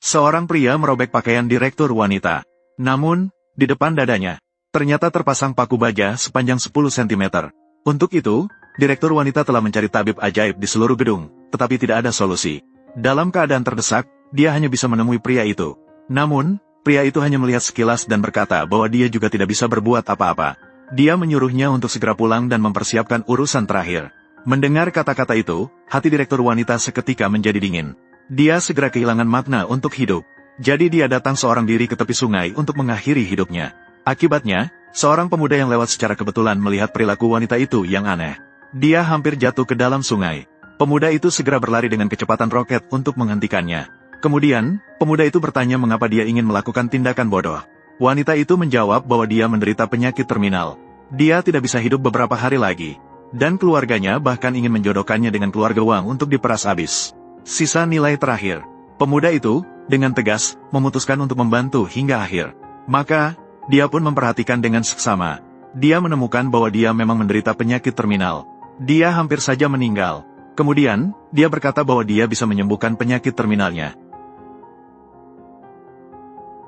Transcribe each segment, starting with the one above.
Seorang pria merobek pakaian direktur wanita. Namun, di depan dadanya, ternyata terpasang paku baja sepanjang 10 cm. Untuk itu, direktur wanita telah mencari tabib ajaib di seluruh gedung, tetapi tidak ada solusi. Dalam keadaan terdesak, dia hanya bisa menemui pria itu. Namun, pria itu hanya melihat sekilas dan berkata bahwa dia juga tidak bisa berbuat apa-apa. Dia menyuruhnya untuk segera pulang dan mempersiapkan urusan terakhir. Mendengar kata-kata itu, hati direktur wanita seketika menjadi dingin. Dia segera kehilangan makna untuk hidup. Jadi dia datang seorang diri ke tepi sungai untuk mengakhiri hidupnya. Akibatnya, seorang pemuda yang lewat secara kebetulan melihat perilaku wanita itu yang aneh. Dia hampir jatuh ke dalam sungai. Pemuda itu segera berlari dengan kecepatan roket untuk menghentikannya. Kemudian, pemuda itu bertanya mengapa dia ingin melakukan tindakan bodoh. Wanita itu menjawab bahwa dia menderita penyakit terminal. Dia tidak bisa hidup beberapa hari lagi. Dan keluarganya bahkan ingin menjodohkannya dengan keluarga Wang untuk diperas habis. Sisa nilai terakhir. Pemuda itu, dengan tegas, memutuskan untuk membantu hingga akhir. Maka, dia pun memperhatikan dengan seksama. Dia menemukan bahwa dia memang menderita penyakit terminal. Dia hampir saja meninggal. Kemudian, dia berkata bahwa dia bisa menyembuhkan penyakit terminalnya.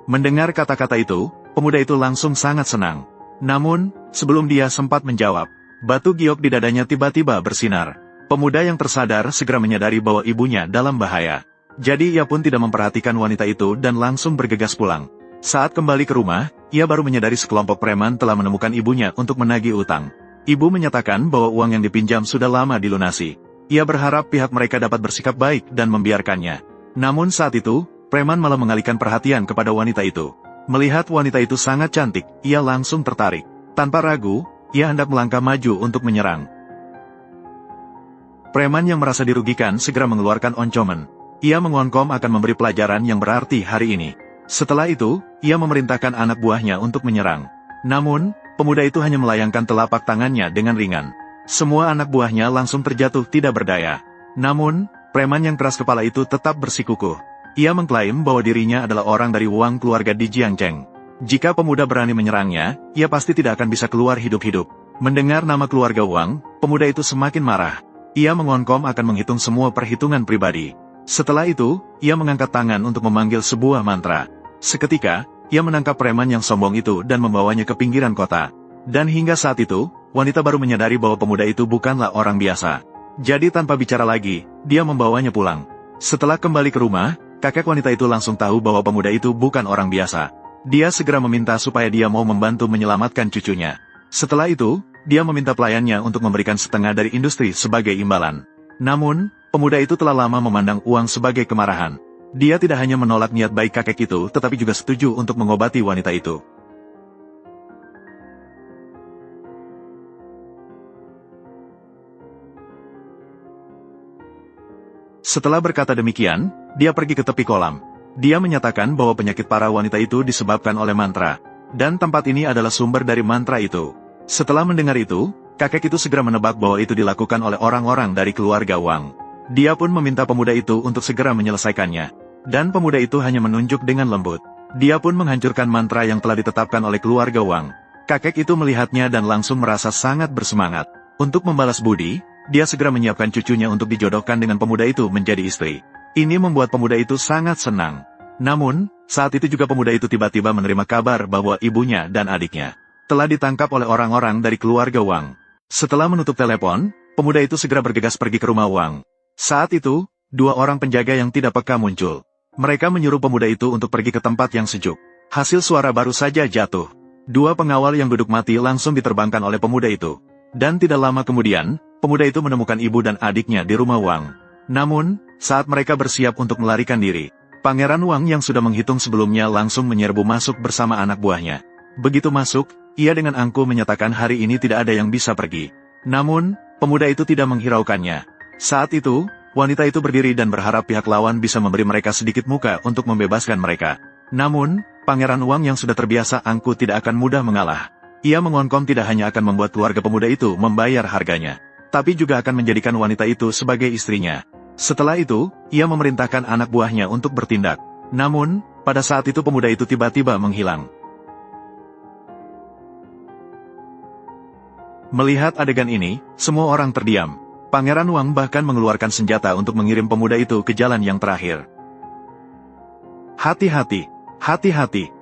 Mendengar kata-kata itu, pemuda itu langsung sangat senang. Namun, sebelum dia sempat menjawab, batu giok di dadanya tiba-tiba bersinar. Pemuda yang tersadar segera menyadari bahwa ibunya dalam bahaya. Jadi ia pun tidak memperhatikan wanita itu dan langsung bergegas pulang. Saat kembali ke rumah, ia baru menyadari sekelompok preman telah menemukan ibunya untuk menagih utang. Ibu menyatakan bahwa uang yang dipinjam sudah lama dilunasi. Ia berharap pihak mereka dapat bersikap baik dan membiarkannya. Namun saat itu, preman malah mengalihkan perhatian kepada wanita itu. Melihat wanita itu sangat cantik, ia langsung tertarik. Tanpa ragu, ia hendak melangkah maju untuk menyerang. Preman yang merasa dirugikan segera mengeluarkan oncomen. Ia mengonkom akan memberi pelajaran yang berarti hari ini. Setelah itu, ia memerintahkan anak buahnya untuk menyerang. Namun, pemuda itu hanya melayangkan telapak tangannya dengan ringan. Semua anak buahnya langsung terjatuh tidak berdaya. Namun, preman yang keras kepala itu tetap bersikukuh. Ia mengklaim bahwa dirinya adalah orang dari Wang keluarga di Jiangcheng. Jika pemuda berani menyerangnya, ia pasti tidak akan bisa keluar hidup-hidup. Mendengar nama keluarga Wang, pemuda itu semakin marah. Ia mengonkom akan menghitung semua perhitungan pribadi. Setelah itu, ia mengangkat tangan untuk memanggil sebuah mantra. Seketika, ia menangkap preman yang sombong itu dan membawanya ke pinggiran kota. Dan hingga saat itu, wanita baru menyadari bahwa pemuda itu bukanlah orang biasa. Jadi tanpa bicara lagi, dia membawanya pulang. Setelah kembali ke rumah, kakek wanita itu langsung tahu bahwa pemuda itu bukan orang biasa. Dia segera meminta supaya dia mau membantu menyelamatkan cucunya. Setelah itu, dia meminta pelayannya untuk memberikan setengah dari industri sebagai imbalan. Namun, pemuda itu telah lama memandang uang sebagai kemarahan. Dia tidak hanya menolak niat baik kakek itu, tetapi juga setuju untuk mengobati wanita itu. Setelah berkata demikian, dia pergi ke tepi kolam. Dia menyatakan bahwa penyakit parah wanita itu disebabkan oleh mantra. Dan tempat ini adalah sumber dari mantra itu. Setelah mendengar itu, kakek itu segera menebak bahwa itu dilakukan oleh orang-orang dari keluarga Wang. Dia pun meminta pemuda itu untuk segera menyelesaikannya. Dan pemuda itu hanya menunjuk dengan lembut. Dia pun menghancurkan mantra yang telah ditetapkan oleh keluarga Wang. Kakek itu melihatnya dan langsung merasa sangat bersemangat. Untuk membalas budi, dia segera menyiapkan cucunya untuk dijodohkan dengan pemuda itu menjadi istri. Ini membuat pemuda itu sangat senang. Namun, saat itu juga pemuda itu tiba-tiba menerima kabar bahwa ibunya dan adiknya telah ditangkap oleh orang-orang dari keluarga Wang. Setelah menutup telepon, pemuda itu segera bergegas pergi ke rumah Wang. Saat itu, dua orang penjaga yang tidak peka muncul. Mereka menyuruh pemuda itu untuk pergi ke tempat yang sejuk. Hasil suara baru saja jatuh. Dua pengawal yang duduk mati langsung diterbangkan oleh pemuda itu. Dan tidak lama kemudian, pemuda itu menemukan ibu dan adiknya di rumah Wang. Namun, saat mereka bersiap untuk melarikan diri, Pangeran Wang yang sudah menghitung sebelumnya langsung menyerbu masuk bersama anak buahnya. Begitu masuk, ia dengan angkuh menyatakan hari ini tidak ada yang bisa pergi. Namun, pemuda itu tidak menghiraukannya. Saat itu, wanita itu berdiri dan berharap pihak lawan bisa memberi mereka sedikit muka untuk membebaskan mereka. Namun, Pangeran Wang yang sudah terbiasa angkuh tidak akan mudah mengalah. Ia mengonkom tidak hanya akan membuat keluarga pemuda itu membayar harganya, tapi juga akan menjadikan wanita itu sebagai istrinya. Setelah itu, ia memerintahkan anak buahnya untuk bertindak. Namun, pada saat itu pemuda itu tiba-tiba menghilang. Melihat adegan ini, semua orang terdiam. Pangeran Wang bahkan mengeluarkan senjata untuk mengirim pemuda itu ke jalan yang terakhir. Hati-hati, hati-hati.